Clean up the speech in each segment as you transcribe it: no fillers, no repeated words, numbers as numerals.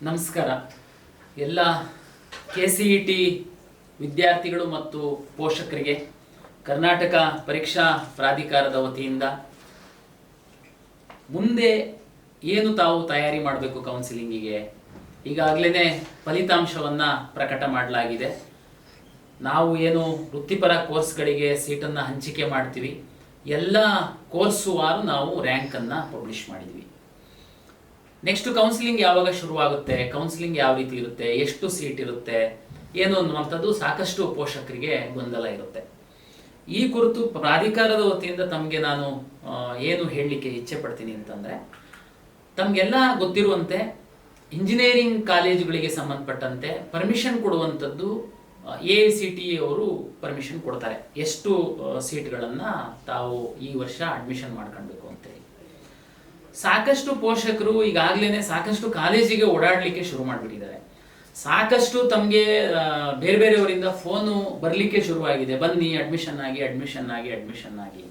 ನಮಸ್ಕಾರ. ಎಲ್ಲ KCET ವಿದ್ಯಾರ್ಥಿಗಳು ಮತ್ತು ಪೋಷಕರಿಗೆ ಕರ್ನಾಟಕ ಪರೀಕ್ಷಾ ಪ್ರಾಧಿಕಾರದ ವತಿಯಿಂದ ಮುಂದೆ ಏನು ತಾವು ತಯಾರಿ ಮಾಡಬೇಕು ಕೌನ್ಸಿಲಿಂಗಿಗೆ ಈಗಾಗಲೇ ಫಲಿತಾಂಶವನ್ನು ಪ್ರಕಟ ಮಾಡಲಾಗಿದೆ. ನಾವು ಏನು ವೃತ್ತಿಪರ ಕೋರ್ಸ್ಗಳಿಗೆ ಸೀಟನ್ನು ಹಂಚಿಕೆ ಮಾಡ್ತೀವಿ, ಎಲ್ಲ ಕೋರ್ಸುವಾರು ನಾವು ರ್ಯಾಂಕನ್ನು ಪಬ್ಲಿಷ್ ಮಾಡಿದ್ವಿ. ನೆಕ್ಸ್ಟ್ ಕೌನ್ಸಿಲಿಂಗ್ ಯಾವಾಗ ಶುರುವಾಗುತ್ತೆ, ಕೌನ್ಸಿಲಿಂಗ್ ಯಾವ ರೀತಿ ಇರುತ್ತೆ, ಎಷ್ಟು ಸೀಟ್ ಇರುತ್ತೆ ಏನು ಅನ್ನುವಂಥದ್ದು ಸಾಕಷ್ಟು ಪೋಷಕರಿಗೆ ಗೊಂದಲ ಇರುತ್ತೆ. ಈ ಕುರಿತು ಪ್ರಾಧಿಕಾರದ ವತಿಯಿಂದ ತಮಗೆ ನಾನು ಏನು ಹೇಳಲಿಕ್ಕೆ ಇಚ್ಛೆ ಪಡ್ತೀನಿ ಅಂತಂದರೆ, ತಮಗೆಲ್ಲ ಗೊತ್ತಿರುವಂತೆ ಇಂಜಿನಿಯರಿಂಗ್ ಕಾಲೇಜುಗಳಿಗೆ ಸಂಬಂಧಪಟ್ಟಂತೆ ಪರ್ಮಿಷನ್ ಕೊಡುವಂಥದ್ದು AICTE ಅವರು ಪರ್ಮಿಷನ್ ಕೊಡ್ತಾರೆ, ಎಷ್ಟು ಸೀಟ್ಗಳನ್ನು ತಾವು ಈ ವರ್ಷ ಅಡ್ಮಿಷನ್ ಮಾಡ್ಕೊಳ್ಬೇಕು ಅಂತೇಳಿ. ಸಾಕಷ್ಟು ಪೋಷಕರು ಈಗಾಗಲೇ ಸಾಕಷ್ಟು ಕಾಲೇಜಿಗೆ ಓಡಾಡಲಿಕ್ಕೆ ಶುರು ಮಾಡಿಬಿಟ್ಟಿದ್ದಾರೆ. ಸಾಕಷ್ಟು ತಮಗೆ ಬೇರೆ ಬೇರೆಯವರಿಂದ ಫೋನು ಬರಲಿಕ್ಕೆ ಶುರುವಾಗಿದೆ, ಬನ್ನಿ ಅಡ್ಮಿಷನ್ ಆಗಿ.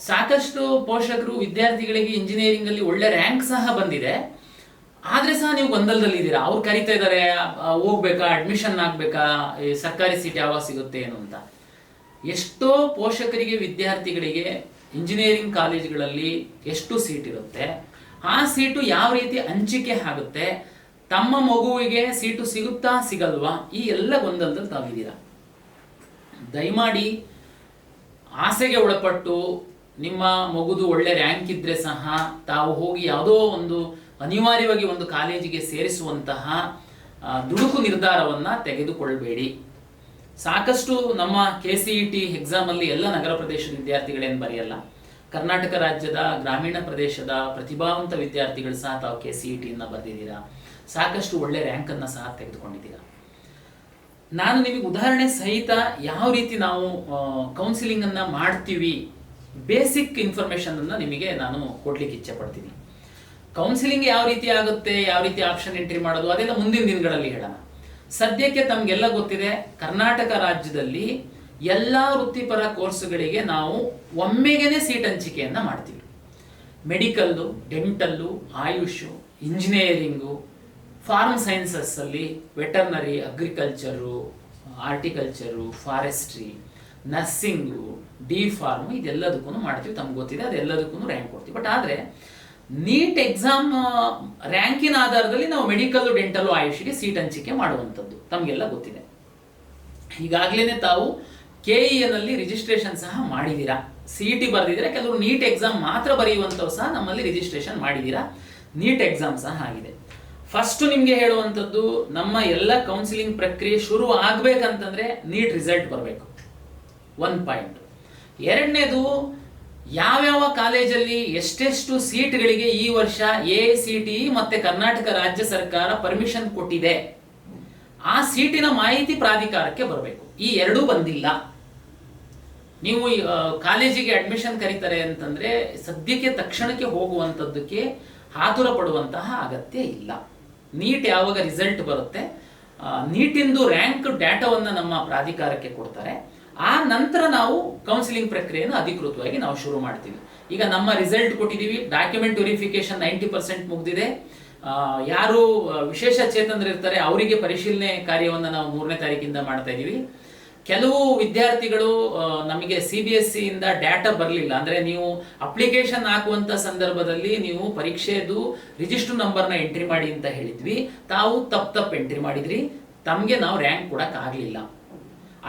ಸಾಕಷ್ಟು ಪೋಷಕರು ವಿದ್ಯಾರ್ಥಿಗಳಿಗೆ ಇಂಜಿನಿಯರಿಂಗಲ್ಲಿ ಒಳ್ಳೆ ರ್ಯಾಂಕ್ ಸಹ ಬಂದಿದೆ, ಆದರೆ ಸಹ ನೀವು ಗೊಂದಲದಲ್ಲಿದ್ದೀರಾ. ಅವ್ರು ಕರಿತಾ ಇದ್ದಾರೆ, ಹೋಗ್ಬೇಕಾ, ಅಡ್ಮಿಷನ್ ಆಗಬೇಕಾ, ಸರ್ಕಾರಿ ಸೀಟ್ ಯಾವಾಗ ಸಿಗುತ್ತೆ ಏನು ಅಂತ. ಎಷ್ಟೋ ಪೋಷಕರಿಗೆ ವಿದ್ಯಾರ್ಥಿಗಳಿಗೆ ಇಂಜಿನಿಯರಿಂಗ್ ಕಾಲೇಜುಗಳಲ್ಲಿ ಎಷ್ಟು ಸೀಟ್ ಇರುತ್ತೆ, ಆ ಸೀಟು ಯಾವ ರೀತಿ ಹಂಚಿಕೆ ಆಗುತ್ತೆ, ತಮ್ಮ ಮಗುವಿಗೆ ಸೀಟು ಸಿಗುತ್ತಾ ಸಿಗಲ್ವಾ, ಈ ಎಲ್ಲ ಗೊಂದಲದಲ್ಲಿ ತಾವಿದ್ದೀರಾ. ದಯಮಾಡಿ ಆಸೆಗೆ ಒಳಪಟ್ಟು ನಿಮ್ಮ ಮಗುದು ಒಳ್ಳೆ ರ್ಯಾಂಕ್ ಇದ್ರೆ ಸಹ ತಾವು ಹೋಗಿ ಯಾವುದೋ ಒಂದು ಅನಿವಾರ್ಯವಾಗಿ ಒಂದು ಕಾಲೇಜಿಗೆ ಸೇರಿಸುವಂತಹ ದುಡುಕು ನಿರ್ಧಾರವನ್ನು ತೆಗೆದುಕೊಳ್ಳಬೇಡಿ. ಸಾಕಷ್ಟು ನಮ್ಮ KCET ಎಕ್ಸಾಮಲ್ಲಿ ಎಲ್ಲ ನಗರ ಪ್ರದೇಶದ ವಿದ್ಯಾರ್ಥಿಗಳೇನು ಬರೆಯಲ್ಲ, ಕರ್ನಾಟಕ ರಾಜ್ಯದ ಗ್ರಾಮೀಣ ಪ್ರದೇಶದ ಪ್ರತಿಭಾವಂತ ವಿದ್ಯಾರ್ಥಿಗಳು ಸಹ ತಾವು KCETಯನ್ನು ಬರೆದಿದ್ದೀರಾ, ಸಾಕಷ್ಟು ಒಳ್ಳೆ ರ್ಯಾಂಕನ್ನು ಸಹ ತೆಗೆದುಕೊಂಡಿದ್ದೀರಾ. ನಾನು ನಿಮಗೆ ಉದಾಹರಣೆ ಸಹಿತ ಯಾವ ರೀತಿ ನಾವು ಕೌನ್ಸಿಲಿಂಗನ್ನು ಮಾಡ್ತೀವಿ, ಬೇಸಿಕ್ ಇನ್ಫಾರ್ಮೇಷನನ್ನು ನಿಮಗೆ ನಾನು ಕೊಡ್ಲಿಕ್ಕೆ ಇಚ್ಛೆ ಪಡ್ತೀನಿ. ಕೌನ್ಸಿಲಿಂಗ್ ಯಾವ ರೀತಿ ಆಗುತ್ತೆ, ಯಾವ ರೀತಿ ಆಪ್ಷನ್ ಎಂಟ್ರಿ ಮಾಡೋದು, ಅದೆಲ್ಲ ಮುಂದಿನ ದಿನಗಳಲ್ಲಿ ಹೇಳೋಣ. ಸದ್ಯಕ್ಕೆ ತಮಗೆಲ್ಲ ಗೊತ್ತಿದೆ, ಕರ್ನಾಟಕ ರಾಜ್ಯದಲ್ಲಿ ಎಲ್ಲ ವೃತ್ತಿಪರ ಕೋರ್ಸುಗಳಿಗೆ ನಾವು ಒಮ್ಮೆಗೇನೆ ಸೀಟ್ ಹಂಚಿಕೆಯನ್ನು ಮಾಡ್ತೀವಿ. Medical, dental, AYUSH, engineering, farm ಸೈನ್ಸಸ್ಸಲ್ಲಿ veterinary, agriculture, horticulture, forestry, nursing, D.Pharm ಇದೆಲ್ಲದಕ್ಕೂ ಮಾಡ್ತೀವಿ. ತಮ್ಗೆ ಗೊತ್ತಿದೆ, ಅದೆಲ್ಲದಕ್ಕೂ ರ್ಯಾಂಕ್ ಕೊಡ್ತೀವಿ. ಬಟ್ ಆದರೆ ನೀಟ್ ಎಕ್ಸಾಮ್ ರ್ಯಾಂಕಿನ ಆಧಾರದಲ್ಲಿ ನಾವು ಮೆಡಿಕಲ್, ಡೆಂಟಲ್, ಆಯುಷಿಗೆ ಸೀಟ್ ಹಂಚಿಕೆ ಮಾಡುವಂಥದ್ದು ತಮಗೆಲ್ಲ ಗೊತ್ತಿದೆ. ಈಗಾಗಲೇ ತಾವು KEನಲ್ಲಿ ರಿಜಿಸ್ಟ್ರೇಷನ್ ಸಹ ಮಾಡಿದ್ದೀರಾ. CET ಬರೆದಿದ್ರೆ ಕೆಲವರು ನೀಟ್ ಎಕ್ಸಾಮ್ ಮಾತ್ರ ಬರೆಯುವಂಥವು ಸಹ ನಮ್ಮಲ್ಲಿ ರಿಜಿಸ್ಟ್ರೇಷನ್ ಮಾಡಿದ್ದೀರಾ. ನೀಟ್ ಎಕ್ಸಾಮ್ ಸಹ ಆಗಿದೆ. ಫಸ್ಟ್ ನಿಮಗೆ ಹೇಳುವಂಥದ್ದು, ನಮ್ಮ ಎಲ್ಲ ಕೌನ್ಸಿಲಿಂಗ್ ಪ್ರಕ್ರಿಯೆ ಶುರು ಆಗಬೇಕಂತಂದ್ರೆ ನೀಟ್ ರಿಸಲ್ಟ್ ಬರಬೇಕು, 1 ಪಾಯಿಂಟ್. ಎರಡನೇದು, ಯಾವ್ಯಾವ ಕಾಲೇಜಲ್ಲಿ ಎಷ್ಟೆಷ್ಟು ಸೀಟ್ಗಳಿಗೆ ಈ ವರ್ಷ AICTE ಮತ್ತೆ ಕರ್ನಾಟಕ ರಾಜ್ಯ ಸರ್ಕಾರ ಪರ್ಮಿಷನ್ ಕೊಟ್ಟಿದೆ, ಆ ಸೀಟಿನ ಮಾಹಿತಿ ಪ್ರಾಧಿಕಾರಕ್ಕೆ ಬರಬೇಕು. ಈ ಎರಡೂ ಬಂದಿಲ್ಲ. ನೀವು ಕಾಲೇಜಿಗೆ ಅಡ್ಮಿಷನ್ ಕರೀತಾರೆ ಅಂತಂದ್ರೆ ಸದ್ಯಕ್ಕೆ ತಕ್ಷಣಕ್ಕೆ ಹೋಗುವಂಥದ್ದಕ್ಕೆ ಆತುರ ಪಡುವಂತಹ ಅಗತ್ಯ ಇಲ್ಲ. ನೀಟ್ ಯಾವಾಗ ರಿಸಲ್ಟ್ ಬರುತ್ತೆ, ನೀಟಿಂದು ರ್ಯಾಂಕ್ ಡಾಟಾವನ್ನು ನಮ್ಮ ಪ್ರಾಧಿಕಾರಕ್ಕೆ ಕೊಡ್ತಾರೆ. ಆ ನಂತರ ನಾವು ಕೌನ್ಸಿಲಿಂಗ್ ಪ್ರಕ್ರಿಯೆಯನ್ನು ಅಧಿಕೃತವಾಗಿ ನಾವು ಶುರು ಮಾಡ್ತೀವಿ. ಈಗ ನಮ್ಮ ರಿಸಲ್ಟ್ ಕೊಟ್ಟಿದ್ದೀವಿ, ಡಾಕ್ಯುಮೆಂಟ್ ವೆರಿಫಿಕೇಶನ್ 90% ಮುಗಿದಿದೆ. ಯಾರು ವಿಶೇಷ ಚೇತನರು ಇರ್ತಾರೆ ಅವರಿಗೆ ಪರಿಶೀಲನೆ ಕಾರ್ಯವನ್ನು ನಾವು 3ನೇ ತಾರೀಕಿಂದ ಮಾಡ್ತಾ ಇದ್ದೀವಿ. ಕೆಲವು ವಿದ್ಯಾರ್ಥಿಗಳು ನಮಗೆ CBSE ಇಂದ ಡಾಟಾ ಬರಲಿಲ್ಲ, ಅಂದರೆ ನೀವು ಅಪ್ಲಿಕೇಶನ್ ಹಾಕುವಂಥ ಸಂದರ್ಭದಲ್ಲಿ ನೀವು ಪರೀಕ್ಷೆದು ರಿಜಿಸ್ಟರ್ ನಂಬರ್ನ ಎಂಟ್ರಿ ಮಾಡಿ ಅಂತ ಹೇಳಿದ್ವಿ, ತಾವು ತಪ್ಪು ಎಂಟ್ರಿ ಮಾಡಿದ್ರಿ, ತಮಗೆ ನಾವು ರ್ಯಾಂಕ್ ಕೊಡಕ್ಕೆ ಆಗಲಿಲ್ಲ.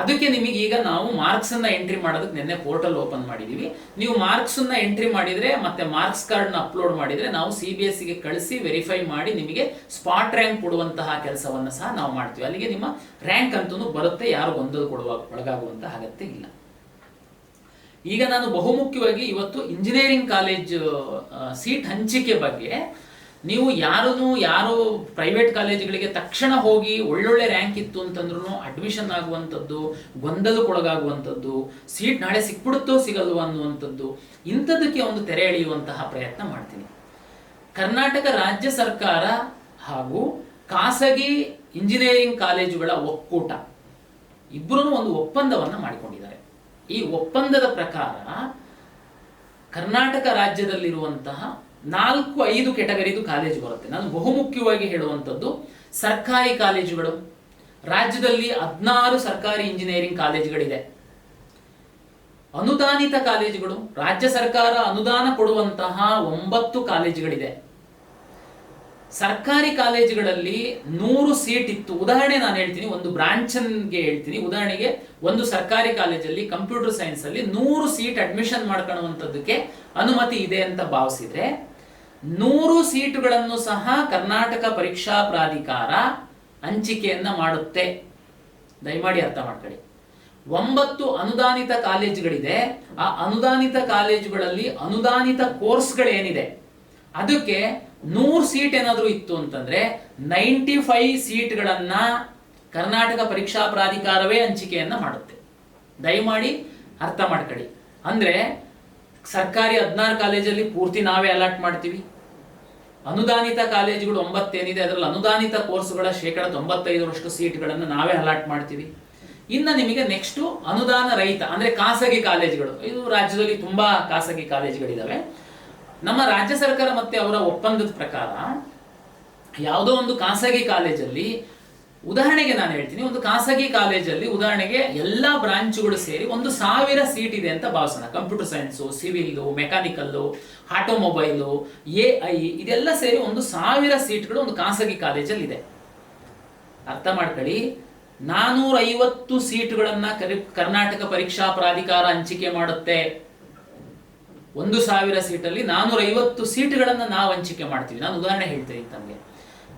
ಅದಕ್ಕೆ ನಿಮಗೆ ಈಗ ನಾವು ಮಾರ್ಕ್ಸ್ ಅನ್ನ ಎಂಟ್ರಿ ಮಾಡೋದಕ್ಕೆ ನಿನ್ನೆ ಪೋರ್ಟಲ್ ಓಪನ್ ಮಾಡಿದೀವಿ. ನೀವು ಮಾರ್ಕ್ಸ್ ಅನ್ನ ಎಂಟ್ರಿ ಮಾಡಿದ್ರೆ ಮತ್ತೆ ಮಾರ್ಕ್ಸ್ ಕಾರ್ಡ್ ನ ಅಪ್ಲೋಡ್ ಮಾಡಿದ್ರೆ ನಾವು CBSE ಗೆ ಕಳಿಸಿ ವೆರಿಫೈ ಮಾಡಿ ನಿಮಗೆ ಸ್ಪಾಟ್ ರ್ಯಾಂಕ್ ಕೊಡುವಂತಹ ಕೆಲಸವನ್ನ ಸಹ ನಾವು ಮಾಡ್ತೀವಿ. ಅಲ್ಲಿಗೆ ನಿಮ್ಮ ರ್ಯಾಂಕ್ ಅಂತೂ ಬರುತ್ತೆ, ಯಾರು ಗೊಂದಲ ಒಳಗಾಗುವಂತಹ ಅಗತ್ಯ ಇಲ್ಲ. ಈಗ ನಾನು ಬಹುಮುಖ್ಯವಾಗಿ ಇವತ್ತು ಇಂಜಿನಿಯರಿಂಗ್ ಕಾಲೇಜ್ ಸೀಟ್ ಹಂಚಿಕೆ ಬಗ್ಗೆ, ನೀವು ಯಾರು ಪ್ರೈವೇಟ್ ಕಾಲೇಜುಗಳಿಗೆ ತಕ್ಷಣ ಹೋಗಿ ಒಳ್ಳೊಳ್ಳೆ ರ್ಯಾಂಕ್ ಇತ್ತು ಅಂತಂದ್ರೂ ಅಡ್ಮಿಷನ್ ಆಗುವಂಥದ್ದು, ಗೊಂದಲಕ್ಕೊಳಗಾಗುವಂಥದ್ದು, ಸೀಟ್ ನಾಳೆ ಸಿಕ್ಬಿಡುತ್ತೋ ಸಿಗಲ್ವೋ ಅನ್ನುವಂಥದ್ದು, ಇಂಥದಕ್ಕೆ ಒಂದು ತೆರೆ ಎಳೆಯುವಂತಹ ಪ್ರಯತ್ನ ಮಾಡ್ತೀನಿ. ಕರ್ನಾಟಕ ರಾಜ್ಯ ಸರ್ಕಾರ ಹಾಗೂ ಖಾಸಗಿ ಇಂಜಿನಿಯರಿಂಗ್ ಕಾಲೇಜುಗಳ ಒಕ್ಕೂಟ ಇಬ್ಬರೂ ಒಂದು ಒಪ್ಪಂದವನ್ನು ಮಾಡಿಕೊಂಡಿದ್ದಾರೆ. ಈ ಒಪ್ಪಂದದ ಪ್ರಕಾರ ಕರ್ನಾಟಕ ರಾಜ್ಯದಲ್ಲಿರುವಂತಹ 4-5 ಕೆಟಗರಿದು ಕಾಲೇಜು ಬರುತ್ತೆ. ನಾನು ಬಹುಮುಖ್ಯವಾಗಿ ಹೇಳುವಂಥದ್ದು ಸರ್ಕಾರಿ ಕಾಲೇಜುಗಳು. ರಾಜ್ಯದಲ್ಲಿ 16 ಸರ್ಕಾರಿ ಇಂಜಿನಿಯರಿಂಗ್ ಕಾಲೇಜುಗಳಿದೆ. ಅನುದಾನಿತ ಕಾಲೇಜುಗಳು, ರಾಜ್ಯ ಸರ್ಕಾರ ಅನುದಾನ ಕೊಡುವಂತಹ 9 ಕಾಲೇಜುಗಳಿದೆ. ಸರ್ಕಾರಿ ಕಾಲೇಜುಗಳಲ್ಲಿ 100 ಸೀಟ್ ಇತ್ತು. ಉದಾಹರಣೆ ನಾನು ಹೇಳ್ತೀನಿ, ಒಂದು ಬ್ರಾಂಚ್ಗೆ ಹೇಳ್ತೀನಿ. ಉದಾಹರಣೆಗೆ ಒಂದು ಸರ್ಕಾರಿ ಕಾಲೇಜಲ್ಲಿ ಕಂಪ್ಯೂಟರ್ ಸೈನ್ಸ್ ಅಲ್ಲಿ 100 ಸೀಟ್ ಅಡ್ಮಿಷನ್ ಮಾಡ್ಕೊಳ್ಳುವಂಥದ್ದಕ್ಕೆ ಅನುಮತಿ ಇದೆ ಅಂತ ಭಾವಿಸಿದ್ರೆ 100 ಸೀಟುಗಳನ್ನು ಸಹ ಕರ್ನಾಟಕ ಪರೀಕ್ಷಾ ಪ್ರಾಧಿಕಾರ ಹಂಚಿಕೆಯನ್ನ ಮಾಡುತ್ತೆ. ದಯಮಾಡಿ ಅರ್ಥ ಮಾಡ್ಕೊಳ್ಳಿ. 9 ಅನುದಾನಿತ ಕಾಲೇಜುಗಳಿದೆ. ಆ ಅನುದಾನಿತ ಕಾಲೇಜುಗಳಲ್ಲಿ ಅನುದಾನಿತ ಕೋರ್ಸ್ಗಳೇನಿದೆ ಅದಕ್ಕೆ 100 ಸೀಟ್ ಏನಾದರೂ ಇತ್ತು ಅಂತಂದ್ರೆ 95 ಸೀಟ್ಗಳನ್ನ ಕರ್ನಾಟಕ ಪರೀಕ್ಷಾ ಪ್ರಾಧಿಕಾರವೇ ಹಂಚಿಕೆಯನ್ನ ಮಾಡುತ್ತೆ. ದಯಮಾಡಿ ಅರ್ಥ ಮಾಡ್ಕೊಳ್ಳಿ. ಅಂದ್ರೆ ಸರ್ಕಾರಿ 16 ಕಾಲೇಜಲ್ಲಿ ಪೂರ್ತಿ ನಾವೇ ಅಲಾಟ್ ಮಾಡ್ತೀವಿ. ಅನುದಾನಿತ ಕಾಲೇಜುಗಳು 9 ಏನಿದೆ ಅದರಲ್ಲಿ ಅನುದಾನಿತ ಕೋರ್ಸ್ಗಳ 95% ಸೀಟ್ಗಳನ್ನು ನಾವೇ ಅಲಾಟ್ ಮಾಡ್ತೀವಿ. ಇನ್ನು ನಿಮಗೆ ನೆಕ್ಸ್ಟ್ ಅನುದಾನ ರಹಿತ ಅಂದ್ರೆ ಖಾಸಗಿ ಕಾಲೇಜುಗಳು. ಇದು ರಾಜ್ಯದಲ್ಲಿ ತುಂಬಾ ಖಾಸಗಿ ಕಾಲೇಜುಗಳಿದಾವೆ. ನಮ್ಮ ರಾಜ್ಯ ಸರ್ಕಾರ ಮತ್ತೆ ಅವರ ಒಪ್ಪಂದದ ಪ್ರಕಾರ ಯಾವುದೋ ಒಂದು ಖಾಸಗಿ ಕಾಲೇಜಲ್ಲಿ, ಉದಾಹರಣೆಗೆ ನಾನು ಹೇಳ್ತೀನಿ, ಒಂದು ಖಾಸಗಿ ಕಾಲೇಜಲ್ಲಿ ಉದಾಹರಣೆಗೆ ಎಲ್ಲಾ ಬ್ರಾಂಚ್ಗಳು ಸೇರಿ 1000 ಸೀಟ್ ಇದೆ ಅಂತ ಭಾವಿಸೋಣ. Computer science, civil, mechanical, automobile, AI ಇದೆಲ್ಲ ಸೇರಿ 1000 ಸೀಟ್ಗಳು ಒಂದು ಖಾಸಗಿ ಕಾಲೇಜಲ್ಲಿ ಇದೆ. ಅರ್ಥ ಮಾಡ್ಕೊಳ್ಳಿ. 450 ಸೀಟುಗಳನ್ನ ಕರ್ನಾಟಕ ಪರೀಕ್ಷಾ ಪ್ರಾಧಿಕಾರ ಹಂಚಿಕೆ ಮಾಡುತ್ತೆ. 1000 ಸೀಟಲ್ಲಿ 450 ಸೀಟುಗಳನ್ನ ನಾವು ಹಂಚಿಕೆ ಮಾಡ್ತೀವಿ. ನಾನು ಉದಾಹರಣೆ ಹೇಳ್ತೀನಿ ತಮಗೆ.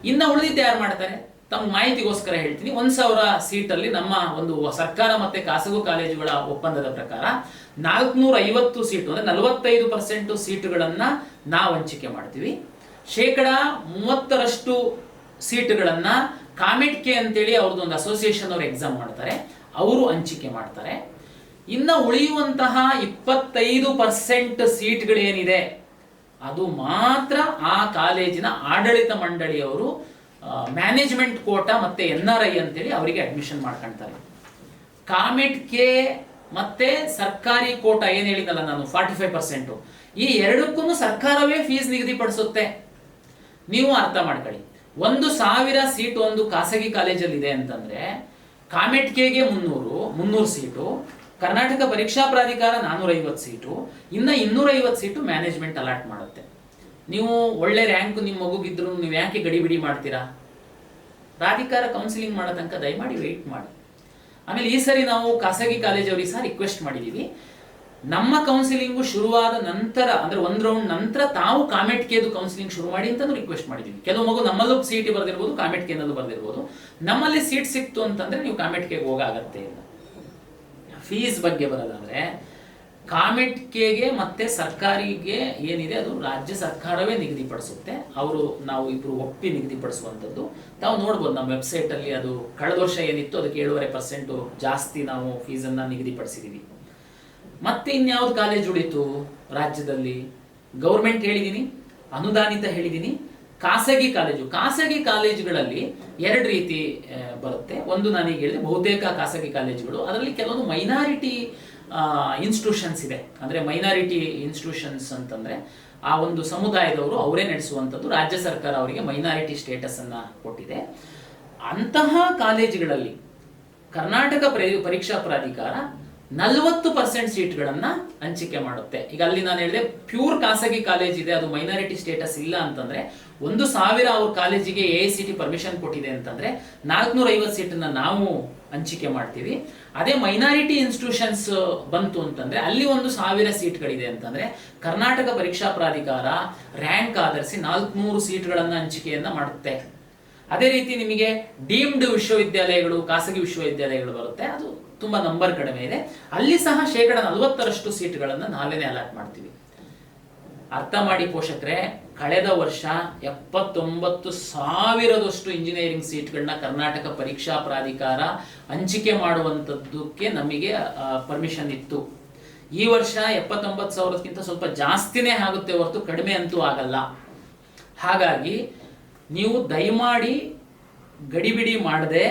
ಇನ್ನು ಉಳಿದಿದ್ದು ಯಾರು ಮಾಡ್ತಾರೆ? ತಮ್ಮ ಮಾಹಿತಿಗೋಸ್ಕರ ಹೇಳ್ತೀನಿ. 1000 ಸೀಟಲ್ಲಿ ನಮ್ಮ ಒಂದು ಸರ್ಕಾರ ಮತ್ತೆ ಖಾಸಗಿ ಕಾಲೇಜುಗಳ ಒಪ್ಪಂದದ ಪ್ರಕಾರ 450 ಸೀಟು ಅಂದ್ರೆ 45% ಸೀಟುಗಳನ್ನ ನಾವು ಹಂಚಿಕೆ ಮಾಡ್ತೀವಿ. 30% ಸೀಟುಗಳನ್ನ ಕಾಮೆಟ್ಕೆ ಅಂತೇಳಿ ಅವ್ರದ್ದು ಒಂದು ಅಸೋಸಿಯೇಷನ್ ಅವರು ಎಕ್ಸಾಮ್ ಮಾಡ್ತಾರೆ, ಅವರು ಹಂಚಿಕೆ ಮಾಡ್ತಾರೆ. ಇನ್ನು ಉಳಿಯುವಂತಹ 25% ಸೀಟ್ಗಳೇನಿದೆ ಅದು ಮಾತ್ರ ಆ ಕಾಲೇಜಿನ ಆಡಳಿತ ಮಂಡಳಿಯವರು ಮ್ಯಾನೇಜ್ಮೆಂಟ್ ಕೋಟಾ ಮತ್ತೆ NRI ಅಂತೇಳಿ ಅವರಿಗೆ ಅಡ್ಮಿಷನ್ ಮಾಡ್ಕೊಳ್ತಾರೆ. ಕಾಮೆಟ್ಕೆ ಮತ್ತೆ ಸರ್ಕಾರಿ ಕೋಟಾ ಏನ್ ಹೇಳಿದಲ್ಲ ನಾನು 45%, ಈ ಎರಡಕ್ಕೂ ಸರ್ಕಾರವೇ ಫೀಸ್ ನಿಗದಿಪಡಿಸುತ್ತೆ. ನೀವು ಅರ್ಥ ಮಾಡ್ಕೊಳ್ಳಿ. 1000 ಸೀಟು ಒಂದು ಖಾಸಗಿ ಕಾಲೇಜಲ್ಲಿ ಇದೆ ಅಂತಂದ್ರೆ ಕಾಮೆಟ್ಕೆಗೆ 300 ಸೀಟು, ಕರ್ನಾಟಕ ಪರೀಕ್ಷಾ ಪ್ರಾಧಿಕಾರ 450 ಸೀಟು, ಇನ್ನ 250 ಸೀಟು ಮ್ಯಾನೇಜ್ಮೆಂಟ್ ಅಲಾಟ್ ಮಾಡುತ್ತೆ. ನೀವು ಒಳ್ಳೆ ರ್ಯಾಂಕ್ ನಿಮ್ಮ ಮಗುಗಿದ್ರು ನೀವು ಯಾಕೆ ಗಡಿಬಿಡಿ ಮಾಡ್ತೀರಾ? ಪ್ರಾಧಿಕಾರ ಕೌನ್ಸಿಲಿಂಗ್ ಮಾಡೋ ತನಕ ದಯಮಾಡಿ ವೆಯ್ಟ್ ಮಾಡಿ. ಆಮೇಲೆ ಈ ಸರಿ ನಾವು ಖಾಸಗಿ ಕಾಲೇಜವರಿಗೆ ಸಹ ರಿಕ್ವೆಸ್ಟ್ ಮಾಡಿದೀವಿ, ನಮ್ಮ ಕೌನ್ಸಿಲಿಂಗು ಶುರುವಾದ ನಂತರ ಅಂದ್ರೆ 1 ರೌಂಡ್ ನಂತರ ತಾವು ಕಾಮೆಟ್ಕೆದು ಕೌನ್ಸಿಲಿಂಗ್ ಶುರು ಮಾಡಿ ಅಂತ ರಿಕ್ವೆಸ್ಟ್ ಮಾಡಿದೀವಿ. ಕೆಲವು ಮಗು ನಮ್ಮಲ್ಲೂ CET ಬರ್ದಿರ್ಬೋದು, ಕಾಮೆಟ್ಕೆನಲ್ಲೂ ಬರ್ದಿರ್ಬೋದು. ನಮ್ಮಲ್ಲಿ ಸೀಟ್ ಸಿಕ್ತು ಅಂತಂದ್ರೆ ನೀವು ಕಾಮೆಟ್ಕೆಗೆ ಹೋಗೋ ಅಗತ್ಯ ಇಲ್ಲ. ಫೀಸ್ ಬಗ್ಗೆ ಬರೋದಾದ್ರೆ ಕಾಮೆಟ್ಕೆಗೆ ಮತ್ತೆ ಸರ್ಕಾರಿಗೆ ಏನಿದೆ ಅದು ರಾಜ್ಯ ಸರ್ಕಾರವೇ ನಿಗದಿಪಡಿಸುತ್ತೆ. ನಾವು ಇಬ್ರು ಒಪ್ಪಿ ನಿಗದಿಪಡಿಸುವಂಥದ್ದು. ತಾವು ನೋಡ್ಬೋದು ನಮ್ಮ ವೆಬ್ಸೈಟ್ ಅಲ್ಲಿ, ಅದು ಕಳೆದ ವರ್ಷ ಏನಿತ್ತು ಅದಕ್ಕೆ 7.5% ಜಾಸ್ತಿ ನಾವು ಫೀಸನ್ನ ನಿಗದಿಪಡಿಸಿದೀವಿ. ಮತ್ತೆ ಇನ್ಯಾವ್ದು ಕಾಲೇಜ್ ಉಳಿತು ರಾಜ್ಯದಲ್ಲಿ? ಗೌರ್ಮೆಂಟ್ ಹೇಳಿದೀನಿ, ಅನುದಾನಿತ ಹೇಳಿದೀನಿ, ಖಾಸಗಿ ಕಾಲೇಜುಗಳಲ್ಲಿ 2 ರೀತಿ ಬರುತ್ತೆ. ಒಂದು ನಾನೀಗ ಹೇಳಿದೆ ಬಹುತೇಕ ಖಾಸಗಿ ಕಾಲೇಜುಗಳು, ಅದರಲ್ಲಿ ಕೆಲವೊಂದು ಮೈನಾರಿಟಿ ಇನ್ಸ್ಟಿಟ್ಯೂಷನ್ಸ್ ಇದೆ. ಅಂದ್ರೆ ಮೈನಾರಿಟಿ ಇನ್ಸ್ಟಿಟ್ಯೂಷನ್ಸ್ ಅಂತಂದ್ರೆ ಆ ಒಂದು ಸಮುದಾಯದವರು ಅವರೇ ನಡೆಸುವಂಥದ್ದು. ರಾಜ್ಯ ಸರ್ಕಾರ ಅವರಿಗೆ ಮೈನಾರಿಟಿ ಸ್ಟೇಟಸ್ ಅನ್ನ ಕೊಟ್ಟಿದೆ. ಅಂತಹ ಕಾಲೇಜುಗಳಲ್ಲಿ ಕರ್ನಾಟಕ ಪರೀಕ್ಷಾ ಪ್ರಾಧಿಕಾರ 40% ಸೀಟ್ಗಳನ್ನ ಹಂಚಿಕೆ ಮಾಡುತ್ತೆ. ಈಗ ಅಲ್ಲಿ ನಾನು ಹೇಳಿದೆ ಪ್ಯೂರ್ ಖಾಸಗಿ ಕಾಲೇಜ್ ಇದೆ, ಅದು ಮೈನಾರಿಟಿ ಸ್ಟೇಟಸ್ ಇಲ್ಲ ಅಂತಂದ್ರೆ 1000 ಅವ್ರ ಕಾಲೇಜಿಗೆ AICT ಪರ್ಮಿಷನ್ ಕೊಟ್ಟಿದೆ ಅಂತಂದ್ರೆ 450 ಸೀಟನ್ನ ನಾವು ಹಂಚಿಕೆ ಮಾಡ್ತೀವಿ. ಅದೇ ಮೈನಾರಿಟಿ ಇನ್ಸ್ಟಿಟ್ಯೂಷನ್ಸ್ ಬಂತು ಅಂತಂದ್ರೆ ಅಲ್ಲಿ 1000 ಸೀಟ್ಗಳಿದೆ ಅಂತಂದ್ರೆ ಕರ್ನಾಟಕ ಪರೀಕ್ಷಾ ಪ್ರಾಧಿಕಾರ ರ್ಯಾಂಕ್ ಆಧರಿಸಿ 400 ಸೀಟ್ಗಳನ್ನ ಹಂಚಿಕೆಯನ್ನ ಮಾಡುತ್ತೆ. ಅದೇ ರೀತಿ ನಿಮಗೆ ಡೀಮ್ಡ್ ವಿಶ್ವವಿದ್ಯಾಲಯಗಳು, ಖಾಸಗಿ ವಿಶ್ವವಿದ್ಯಾಲಯಗಳು ಬರುತ್ತೆ, ಅದು ತುಂಬಾ ನಂಬರ್ ಕಡಿಮೆ ಇದೆ. ಅಲ್ಲಿ ಸಹ 40% ಸೀಟ್ಗಳನ್ನ ನಾವೇನೆ ಅಲಾಟ್ ಮಾಡ್ತೀವಿ. ಅರ್ಥ ಮಾಡಿ ಪೋಷಕರೇ, ಕಳೆದ ವರ್ಷ 79,000 ಇಂಜಿನಿಯರಿಂಗ್ ಸೀಟ್ಗಳನ್ನ ಕರ್ನಾಟಕ ಪರೀಕ್ಷಾ ಪ್ರಾಧಿಕಾರ ಹಂಚಿಕೆ ಮಾಡುವಂತದ್ದಕ್ಕೆ ನಮಗೆ ಪರ್ಮಿಷನ್ ಇತ್ತು. ಈ ವರ್ಷ 79,000ಕ್ಕಿಂತ ಸ್ವಲ್ಪ ಜಾಸ್ತಿನೇ ಆಗುತ್ತೆ ಹೊರತು ಕಡಿಮೆ ಅಂತೂ ಆಗಲ್ಲ. ಹಾಗಾಗಿ ನೀವು ದಯಮಾಡಿ ಗಡಿಬಿಡಿ ಮಾಡದೆ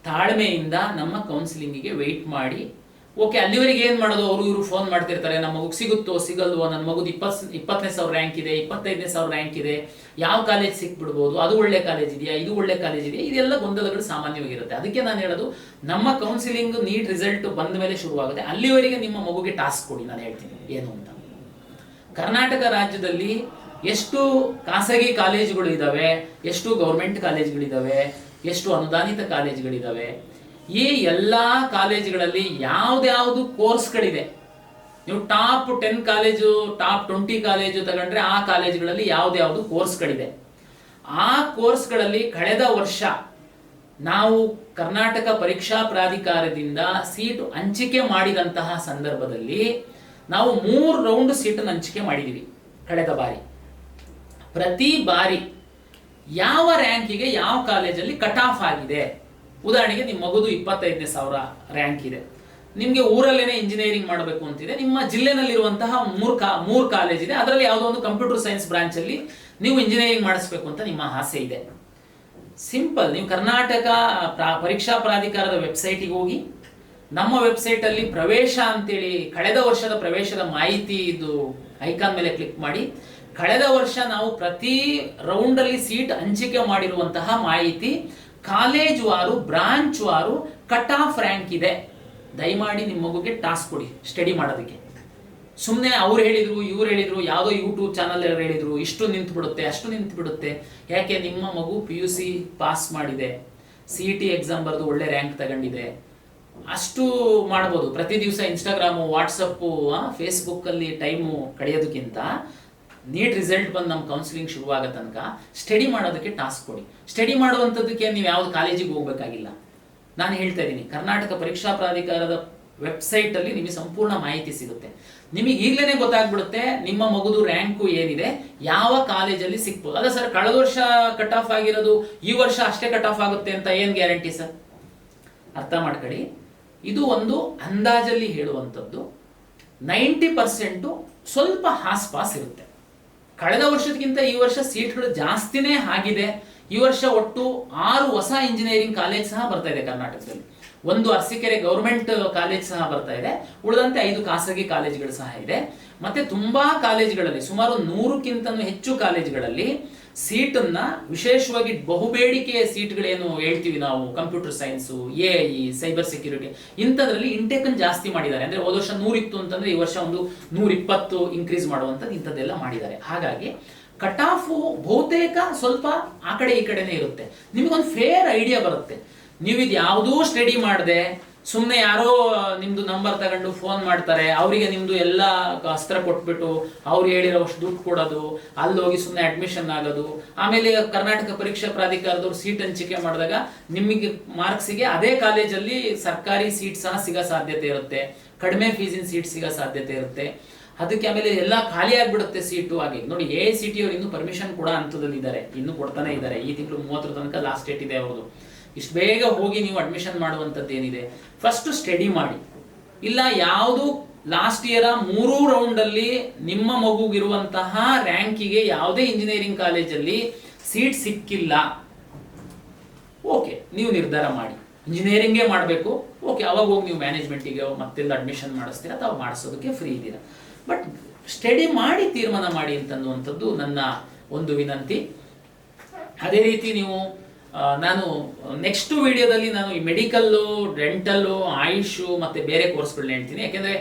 ತಾಳ್ಮೆಯಿಂದ ನಮ್ಮ ಕೌನ್ಸಿಲಿಂಗಿಗೆ ವೆಯ್ಟ್ ಮಾಡಿ. ಓಕೆ, ಅಲ್ಲಿವರೆಗೆ ಏನು ಮಾಡೋದು, ಅವರು ಇವರು ಫೋನ್ ಮಾಡ್ತಿರ್ತಾರೆ, ನಮ್ಮ ಮಗುಗೆ ಸಿಗುತ್ತೋ ಸಿಗಲ್ವೋ, ನನ್ನ ಮಗುದು 20,000 ರ್ಯಾಂಕ್ ಇದೆ, 25,000 ರ್ಯಾಂಕ್ ಇದೆ, ಯಾವ ಕಾಲೇಜ್ ಸಿಕ್ಬಿಡ್ಬೋದು, ಅದು ಒಳ್ಳೆ ಕಾಲೇಜ್ ಇದೆಯಾ, ಇದು ಒಳ್ಳೆ ಕಾಲೇಜ್ ಇದೆಯಾ, ಇದೆಲ್ಲ ಗೊಂದಲಗಳು ಸಾಮಾನ್ಯವಾಗಿರುತ್ತೆ. ಅದಕ್ಕೆ ನಾನು ಹೇಳೋದು, ನಮ್ಮ ಕೌನ್ಸಿಲಿಂಗ್ ನೀಟ್ ರಿಸಲ್ಟ್ ಬಂದ ಮೇಲೆ ಶುರುವಾಗುತ್ತೆ. ಅಲ್ಲಿವರೆಗೆ ನಿಮ್ಮ ಮಗುಗೆ ಟಾಸ್ಕ್ ಕೊಡಿ, ನಾನು ಹೇಳ್ತೀನಿ ಏನು ಅಂತ. ಕರ್ನಾಟಕ ರಾಜ್ಯದಲ್ಲಿ ಎಷ್ಟು ಖಾಸಗಿ ಕಾಲೇಜುಗಳು ಇದ್ದಾವೆ, ಎಷ್ಟು ಗೌರ್ಮೆಂಟ್ ಕಾಲೇಜುಗಳಿದ್ದಾವೆ, ಎಷ್ಟು ಅನುದಾನಿತ ಕಾಲೇಜುಗಳಿದ್ದಾವೆ, ಈ ಎಲ್ಲ ಕಾಲೇಜುಗಳಲ್ಲಿ ಯಾವ್ದ್ಯಾವ್ದು ಕೋರ್ಸ್ಗಳಿದೆ, ನೀವು ಟಾಪ್ 10 ಕಾಲೇಜು, ಟಾಪ್ 20 ಕಾಲೇಜು ತಗೊಂಡ್ರೆ ಆ ಕಾಲೇಜುಗಳಲ್ಲಿ ಯಾವ್ದ್ಯಾವ್ದು ಕೋರ್ಸ್ಗಳಿದೆ, ಆ ಕೋರ್ಸ್ಗಳಲ್ಲಿ ಕಳೆದ ವರ್ಷ ನಾವು ಕರ್ನಾಟಕ ಪರೀಕ್ಷಾ ಪ್ರಾಧಿಕಾರದಿಂದ ಸೀಟು ಹಂಚಿಕೆ ಮಾಡಿದಂತಹ ಸಂದರ್ಭದಲ್ಲಿ ನಾವು 3 ರೌಂಡ್ ಸೀಟನ್ನು ಹಂಚಿಕೆ ಮಾಡಿದ್ದೀವಿ ಕಳೆದ ಬಾರಿ. ಪ್ರತಿ ಬಾರಿ ಯಾವ ರ್ಯಾಂಕಿಗೆ ಯಾವ ಕಾಲೇಜಲ್ಲಿ ಕಟ್ ಆಫ್ ಆಗಿದೆ, ಉದಾಹರಣೆಗೆ ನಿಮ್ಮ ಮಗುದು 25,000 ರ್ಯಾಂಕ್ ಇದೆ, ನಿಮಗೆ ಊರಲ್ಲೇನೆ ಇಂಜಿನಿಯರಿಂಗ್ ಮಾಡಬೇಕು ಅಂತಿದೆ, ನಿಮ್ಮ ಜಿಲ್ಲೆನಲ್ಲಿರುವಂತಹ 3 ಕಾಲೇಜ್ ಇದೆ, ಅದರಲ್ಲಿ ಯಾವುದೋ ಒಂದು ಕಂಪ್ಯೂಟರ್ ಸೈನ್ಸ್ ಬ್ರಾಂಚ್ ಅಲ್ಲಿ ನೀವು ಇಂಜಿನಿಯರಿಂಗ್ ಮಾಡಿಸ್ಬೇಕು ಅಂತ ನಿಮ್ಮ ಆಸೆ ಇದೆ. ಸಿಂಪಲ್, ನೀವು ಕರ್ನಾಟಕ ಪರೀಕ್ಷಾ ಪ್ರಾಧಿಕಾರದ ವೆಬ್ಸೈಟಿಗೆ ಹೋಗಿ, ನಮ್ಮ ವೆಬ್ಸೈಟ್ ಅಲ್ಲಿ ಪ್ರವೇಶ ಅಂತೇಳಿ ಕಳೆದ ವರ್ಷದ ಪ್ರವೇಶದ ಮಾಹಿತಿ ಇದು ಐಕಾನ್ ಮೇಲೆ ಕ್ಲಿಕ್ ಮಾಡಿ, ಕಳೆದ ವರ್ಷ ನಾವು ಪ್ರತಿ ರೌಂಡ್ ಅಲ್ಲಿ ಸೀಟ್ ಹಂಚಿಕೆ ಮಾಡಿರುವಂತಹ ಮಾಹಿತಿ, ಕಾಲೇಜ್ ವಾರು, ಬ್ರಾಂಚ್ ವಾರು ಕಟ್ ಆಫ್ ರ್ಯಾಂಕ್ ಇದೆ. ದಯಮಾಡಿ ನಿಮ್ಮ ಮಗುಗೆ ಟಾಸ್ಕ್ ಕೊಡಿ ಸ್ಟಡಿ ಮಾಡೋದಕ್ಕೆ. ಸುಮ್ಮನೆ ಅವ್ರು ಹೇಳಿದ್ರು, ಇವ್ರು ಹೇಳಿದ್ರು, ಯಾವುದೋ ಯೂಟ್ಯೂಬ್ ಚಾನಲ್ ಹೇಳಿದ್ರು, ಇಷ್ಟು ನಿಂತು ಬಿಡುತ್ತೆ, ಅಷ್ಟು ನಿಂತು ಬಿಡುತ್ತೆ. ಯಾಕೆ? ನಿಮ್ಮ ಮಗು PUC ಪಾಸ್ ಮಾಡಿದೆ, CET ಎಕ್ಸಾಮ್ ಬರೆದು ಒಳ್ಳೆ ರ್ಯಾಂಕ್ ತಗೊಂಡಿದೆ, ಅಷ್ಟು ಮಾಡ್ಬೋದು. ಪ್ರತಿ ದಿವಸ ಇನ್ಸ್ಟಾಗ್ರಾಮು, ವಾಟ್ಸಪ್ಪು, ಫೇಸ್ಬುಕ್ಕಲ್ಲಿ ಟೈಮು ಕಳೆಯೋದಕ್ಕಿಂತ ನೀಟ್ ರಿಸಲ್ಟ್ ಬಂದು ನಮ್ಮ ಕೌನ್ಸಿಲಿಂಗ್ ಶುರುವಾಗೋ ತನಕ ಸ್ಟಡಿ ಮಾಡೋದಕ್ಕೆ ಟಾಸ್ಕ್ ಕೊಡಿ. ಸ್ಟಡಿ ಮಾಡುವಂಥದ್ದಕ್ಕೆ ನೀವು ಯಾವ್ದು ಕಾಲೇಜಿಗೆ ಹೋಗ್ಬೇಕಾಗಿಲ್ಲ. ನಾನು ಹೇಳ್ತಾ ಇದ್ದೀನಿ, ಕರ್ನಾಟಕ ಪರೀಕ್ಷಾ ಪ್ರಾಧಿಕಾರದ ವೆಬ್ಸೈಟ್ ಅಲ್ಲಿ ನಿಮಗೆ ಸಂಪೂರ್ಣ ಮಾಹಿತಿ ಸಿಗುತ್ತೆ. ನಿಮಗೆ ಈಗಲೇ ಗೊತ್ತಾಗ್ಬಿಡುತ್ತೆ ನಿಮ್ಮ ಮಗುದು ರ್ಯಾಂಕು ಏನಿದೆ, ಯಾವ ಕಾಲೇಜಲ್ಲಿ ಸಿಕ್ಬೋದು. ಅಲ್ಲ ಸರ್, ಕಳೆದ ವರ್ಷ ಕಟ್ ಆಫ್ ಆಗಿರೋದು ಈ ವರ್ಷ ಅಷ್ಟೇ ಕಟ್ ಆಫ್ ಆಗುತ್ತೆ ಅಂತ ಏನು ಗ್ಯಾರಂಟಿ ಸರ್? ಅರ್ಥ ಮಾಡ್ಕೊಳ್ಳಿ, ಇದು ಒಂದು ಅಂದಾಜಲ್ಲಿ ಹೇಳುವಂಥದ್ದು. 90% ಸ್ವಲ್ಪ ಹಾಸ್ಪಾಸ್ ಇರುತ್ತೆ. ಕಳೆದ ವರ್ಷಕ್ಕಿಂತ ಈ ವರ್ಷ ಸೀಟ್ಗಳು ಜಾಸ್ತಿನೇ ಆಗಿದೆ. ಈ ವರ್ಷ ಒಟ್ಟು 6 ಹೊಸ ಇಂಜಿನಿಯರಿಂಗ್ ಕಾಲೇಜ್ ಸಹ ಬರ್ತಾ ಇದೆ ಕರ್ನಾಟಕದಲ್ಲಿ. 1 ಅರಸೀಕೆರೆ ಗೌರ್ಮೆಂಟ್ ಕಾಲೇಜ್ ಸಹ ಬರ್ತಾ ಇದೆ, ಉಳಿದಂತೆ 5 ಖಾಸಗಿ ಕಾಲೇಜುಗಳು ಸಹ ಇದೆ. ಮತ್ತೆ ತುಂಬಾ ಕಾಲೇಜುಗಳಲ್ಲಿ, ಸುಮಾರು 100ಕ್ಕಿಂತನೂ ಹೆಚ್ಚು ಕಾಲೇಜುಗಳಲ್ಲಿ ಸೀಟನ್ನ ವಿಶೇಷವಾಗಿ ಬಹುಬೇಡಿಕೆಯ ಸೀಟ್ಗಳೇನು ಹೇಳ್ತೀವಿ ನಾವು, computer science, AI, cyber security, ಇಂಥದ್ರಲ್ಲಿ ಇಂಟೇಕನ್ ಜಾಸ್ತಿ ಮಾಡಿದ್ದಾರೆ. ಅಂದ್ರೆ ಹೋದ ವರ್ಷ 100 ಇತ್ತು ಅಂತಂದ್ರೆ ಈ ವರ್ಷ ಒಂದು 120 ಇನ್ಕ್ರೀಸ್ ಮಾಡುವಂಥದ್ದು ಇಂಥದ್ದೆಲ್ಲ ಮಾಡಿದ್ದಾರೆ. ಹಾಗಾಗಿ ಕಟ್ ಆಫ್ ಬಹುತೇಕ ಸ್ವಲ್ಪ ಆ ಕಡೆ ಈ ಕಡೆನೇ ಇರುತ್ತೆ. ನಿಮಗೊಂದು ಫೇರ್ ಐಡಿಯಾ ಬರುತ್ತೆ. ನೀವು ಇದು ಯಾವುದೂ ಸ್ಟಡಿ ಮಾಡದೆ ಸುಮ್ಮನೆ ಯಾರೋ ನಿಮ್ದು ನಂಬರ್ ತಗೊಂಡು ಫೋನ್ ಮಾಡ್ತಾರೆ, ಅವರಿಗೆ ನಿಮ್ದು ಎಲ್ಲ ಅಸ್ತ್ರ ಕೊಟ್ಬಿಟ್ಟು ಅವ್ರು ಹೇಳಿರೋಷ್ಟು ದುಡ್ಡು ಕೊಡೋದು, ಅಲ್ಲಿ ಹೋಗಿ ಸುಮ್ಮನೆ ಅಡ್ಮಿಷನ್ ಆಗೋದು, ಆಮೇಲೆ ಕರ್ನಾಟಕ ಪರೀಕ್ಷಾ ಪ್ರಾಧಿಕಾರದವ್ರು ಸೀಟ್ ಹಂಚಿಕೆ ಮಾಡಿದಾಗ ನಿಮಗೆ ಮಾರ್ಕ್ಸಿಗೆ ಅದೇ ಕಾಲೇಜಲ್ಲಿ ಸರ್ಕಾರಿ ಸೀಟ್ ಸಹ ಸಿಗೋ ಸಾಧ್ಯತೆ ಇರುತ್ತೆ, ಕಡಿಮೆ ಫೀಸಿನ ಸೀಟ್ ಸಿಗೋ ಸಾಧ್ಯತೆ ಇರುತ್ತೆ. ಅದಕ್ಕೆ ಆಮೇಲೆ ಎಲ್ಲ ಖಾಲಿ ಆಗ್ಬಿಡುತ್ತೆ ಸೀಟು. ಹಾಗೆ ನೋಡಿ, AICT ಅವರು ಇನ್ನೂ ಪರ್ಮಿಷನ್ ಕೂಡ ಹಂತದಲ್ಲಿ ಇದ್ದಾರೆ, ಇನ್ನೂ ಕೊಡ್ತಾನೆ ಇದ್ದಾರೆ. ಈ ತಿಂಗಳು 30 ತನಕ ಲಾಸ್ಟ್ ಡೇಟ್ ಇದೆ ಅವ್ರದ್ದು. ಇಷ್ಟು ಬೇಗ ಹೋಗಿ ನೀವು ಅಡ್ಮಿಷನ್ ಮಾಡುವಂಥದ್ದು ಏನಿದೆ, ಫಸ್ಟ್ ಸ್ಟಡಿ ಮಾಡಿ. ಇಲ್ಲ ಯಾವುದು ಲಾಸ್ಟ್ ಇಯರ್ 3 ರೌಂಡ್ ಅಲ್ಲಿ ನಿಮ್ಮ ಮಗುಗಿರುವಂತಹ ರ್ಯಾಂಕಿಗೆ ಯಾವುದೇ ಇಂಜಿನಿಯರಿಂಗ್ ಕಾಲೇಜಲ್ಲಿ ಸೀಟ್ ಸಿಕ್ಕಿಲ್ಲ, ಓಕೆ, ನೀವು ನಿರ್ಧಾರ ಮಾಡಿ ಇಂಜಿನಿಯರಿಂಗೇ ಮಾಡಬೇಕು, ಓಕೆ, ಅವಾಗ ಹೋಗಿ ನೀವು ಮ್ಯಾನೇಜ್ಮೆಂಟಿಗೆ ಮತ್ತೆಲ್ಲ ಅಡ್ಮಿಷನ್ ಮಾಡಿಸ್ತೀರಾ ಅಥವಾ ಮಾಡಿಸೋದಕ್ಕೆ ಫ್ರೀ ಇದ್ದೀರಾ. ಬಟ್ ಸ್ಟಡಿ ಮಾಡಿ ತೀರ್ಮಾನ ಮಾಡಿ ಅಂತನ್ನುವಂಥದ್ದು ನನ್ನ ಒಂದು ವಿನಂತಿ. ಅದೇ ರೀತಿ ನೀವು ನಾನು ನೆಕ್ಸ್ಟ್ ವಿಡಿಯೋದಲ್ಲಿ ನಾನು ಈ ಮೆಡಿಕಲ್ಲು, ಡೆಂಟಲ್ಲು, ಆಯುಷು ಮತ್ತು ಬೇರೆ ಕೋರ್ಸ್ಗಳನ್ನ ಹೇಳ್ತೀನಿ. ಯಾಕೆಂದರೆ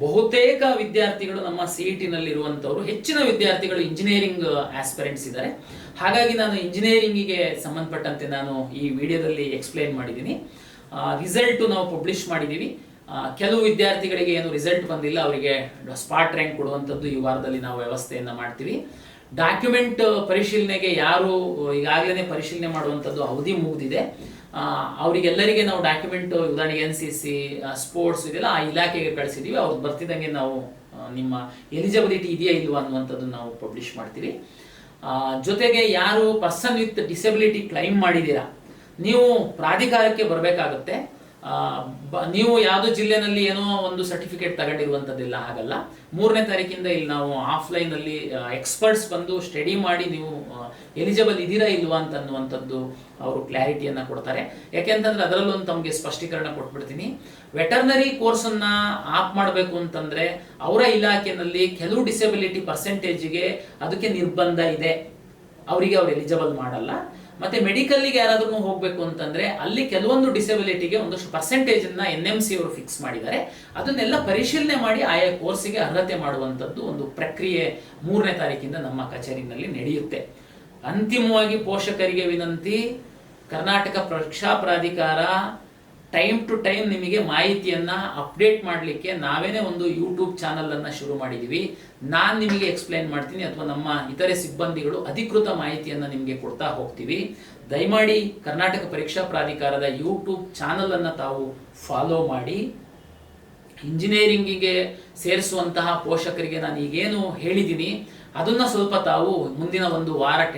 ಬಹುತೇಕ ವಿದ್ಯಾರ್ಥಿಗಳು ನಮ್ಮ CET-ನಲ್ಲಿರುವಂಥವ್ರು, ಹೆಚ್ಚಿನ ವಿದ್ಯಾರ್ಥಿಗಳು ಇಂಜಿನಿಯರಿಂಗ್ ಆಸ್ಪಿರೆಂಟ್ಸ್ ಇದ್ದಾರೆ. ಹಾಗಾಗಿ ನಾನು ಇಂಜಿನಿಯರಿಂಗಿಗೆ ಸಂಬಂಧಪಟ್ಟಂತೆ ನಾನು ಈ ವಿಡಿಯೋದಲ್ಲಿ ಎಕ್ಸ್ಪ್ಲೇನ್ ಮಾಡಿದ್ದೀನಿ. ರಿಸಲ್ಟು ನಾವು ಪಬ್ಲಿಷ್ ಮಾಡಿದ್ದೀವಿ. ಕೆಲವು ವಿದ್ಯಾರ್ಥಿಗಳಿಗೆ ಏನು ರಿಸಲ್ಟ್ ಬಂದಿಲ್ಲ, ಅವರಿಗೆ ಸ್ಪಾಟ್ ರ್ಯಾಂಕ್ ಕೊಡುವಂಥದ್ದು ಈ ವಾರದಲ್ಲಿ ನಾವು ವ್ಯವಸ್ಥೆಯನ್ನು ಮಾಡ್ತೀವಿ. ಡಾಕ್ಯುಮೆಂಟ್ ಪರಿಶೀಲನೆಗೆ ಯಾರು ಈಗಾಗಲೇ ಪರಿಶೀಲನೆ ಮಾಡುವಂಥದ್ದು ಅವಧಿ ಮುಗಿದಿದೆ, ಅವರಿಗೆಲ್ಲರಿಗೆ ನಾವು ಡಾಕ್ಯುಮೆಂಟ್, ಉದಾಹರಣೆಗೆ NCC, ಸ್ಪೋರ್ಟ್ಸ್ ಇದೆಲ್ಲ ಆ ಇಲಾಖೆಗೆ ಕಳಿಸಿದ್ದೀವಿ. ಅವ್ರು ಬರ್ತಿದ್ದಂಗೆ ನಾವು ನಿಮ್ಮ ಎಲಿಜಿಬಿಲಿಟಿ ಇದೆಯಾ ಇಲ್ವಾ ಅನ್ನುವಂಥದ್ದು ನಾವು ಪಬ್ಲಿಷ್ ಮಾಡ್ತೀವಿ. ಜೊತೆಗೆ ಯಾರು ಪರ್ಸನ್ ವಿತ್ ಡಿಸೆಬಿಲಿಟಿ ಕ್ಲೈಮ್ ಮಾಡಿದ್ದೀರಾ, ನೀವು ಪ್ರಾಧಿಕಾರಕ್ಕೆ ಬರಬೇಕಾಗುತ್ತೆ. ನೀವು ಯಾವುದೋ ಜಿಲ್ಲೆನಲ್ಲಿ ಏನೋ ಒಂದು ಸರ್ಟಿಫಿಕೇಟ್ ತಗೊಂಡಿರುವಂಥದ್ದಿಲ್ಲ, ಹಾಗಲ್ಲ. 3ನೇ ತಾರೀಕಿಂದ ಇಲ್ಲಿ ನಾವು ಆಫ್ಲೈನಲ್ಲಿ ಎಕ್ಸ್ಪರ್ಟ್ಸ್ ಬಂದು ಸ್ಟಡಿ ಮಾಡಿ ನೀವು ಎಲಿಜಿಬಲ್ ಇದ್ದೀರಾ ಇಲ್ವಾ ಅನ್ನುವಂಥದ್ದು ಅವರು ಕ್ಲಾರಿಟಿಯನ್ನು ಕೊಡ್ತಾರೆ. ಯಾಕೆಂತಂದ್ರೆ ಅದರಲ್ಲೂ ಒಂದು ತಮಗೆ ಸ್ಪಷ್ಟೀಕರಣ ಕೊಟ್ಬಿಡ್ತೀನಿ. ವೆಟರ್ನರಿ ಕೋರ್ಸನ್ನು ಆಪ್ ಮಾಡಬೇಕು ಅಂತಂದರೆ ಅವರ ಇಲಾಖೆಯಲ್ಲಿ ಕೆಲವು ಡಿಸೆಬಿಲಿಟಿ ಪರ್ಸೆಂಟೇಜಿಗೆ ಅದಕ್ಕೆ ನಿರ್ಬಂಧ ಇದೆ, ಅವರಿಗೆ ಅವ್ರು ಎಲಿಜಿಬಲ್ ಮಾಡಲ್ಲ. ಮತ್ತೆ ಮೆಡಿಕಲ್ಗೆ ಯಾರಾದ್ರೂ ಹೋಗಬೇಕು ಅಂತಂದ್ರೆ ಅಲ್ಲಿ ಕೆಲವೊಂದು ಡಿಸೆಬಿಲಿಟಿಗೆ ಒಂದಷ್ಟು ಪರ್ಸೆಂಟೇಜ್ ಅನ್ನ NMC ಅವರು ಫಿಕ್ಸ್ ಮಾಡಿದ್ದಾರೆ. ಅದನ್ನೆಲ್ಲ ಪರಿಶೀಲನೆ ಮಾಡಿ ಆಯಾ ಕೋರ್ಸಿಗೆ ಅರ್ಹತೆ ಮಾಡುವಂಥದ್ದು ಒಂದು ಪ್ರಕ್ರಿಯೆ 3ನೇ ತಾರೀಕಿಂದ ನಮ್ಮ ಕಚೇರಿನಲ್ಲಿ ನಡೆಯುತ್ತೆ. ಅಂತಿಮವಾಗಿ ಪೋಷಕರಿಗೆ ವಿನಂತಿ, ಕರ್ನಾಟಕ ಪರೀಕ್ಷಾ ಪ್ರಾಧಿಕಾರ ಟೈಮ್ ಟು ಟೈಮ್ ನಿಮಗೆ ಮಾಹಿತಿಯನ್ನ ಅಪ್ಡೇಟ್ ಮಾಡಲಿಕ್ಕೆ ನಾವೇನೇ ಒಂದು ಯೂಟ್ಯೂಬ್ ಚಾನಲ್ ಅನ್ನ ಶುರು ಮಾಡಿದೀವಿ. ನಾನು ನಿಮಗೆ ಎಕ್ಸ್ಪ್ಲೈನ್ ಮಾಡ್ತೀನಿ ಅಥವಾ ನಮ್ಮ ಇತರೆ ಸಿಬ್ಬಂದಿಗಳು ಅಧಿಕೃತ ಮಾಹಿತಿಯನ್ನು ನಿಮಗೆ ಕೊಡ್ತಾ ಹೋಗ್ತೀವಿ. ದಯಮಾಡಿ ಕರ್ನಾಟಕ ಪರೀಕ್ಷಾ ಪ್ರಾಧಿಕಾರದ ಯೂಟ್ಯೂಬ್ ಚಾನಲ್ ಅನ್ನು ತಾವು ಫಾಲೋ ಮಾಡಿ. ಇಂಜಿನಿಯರಿಂಗಿಗೆ ಸೇರಿಸುವಂತಹ ಪೋಷಕರಿಗೆ ನಾನು ಈಗೇನು ಹೇಳಿದ್ದೀನಿ ಅದನ್ನ ಸ್ವಲ್ಪ ತಾವು ಮುಂದಿನ ಒಂದು ವಾರ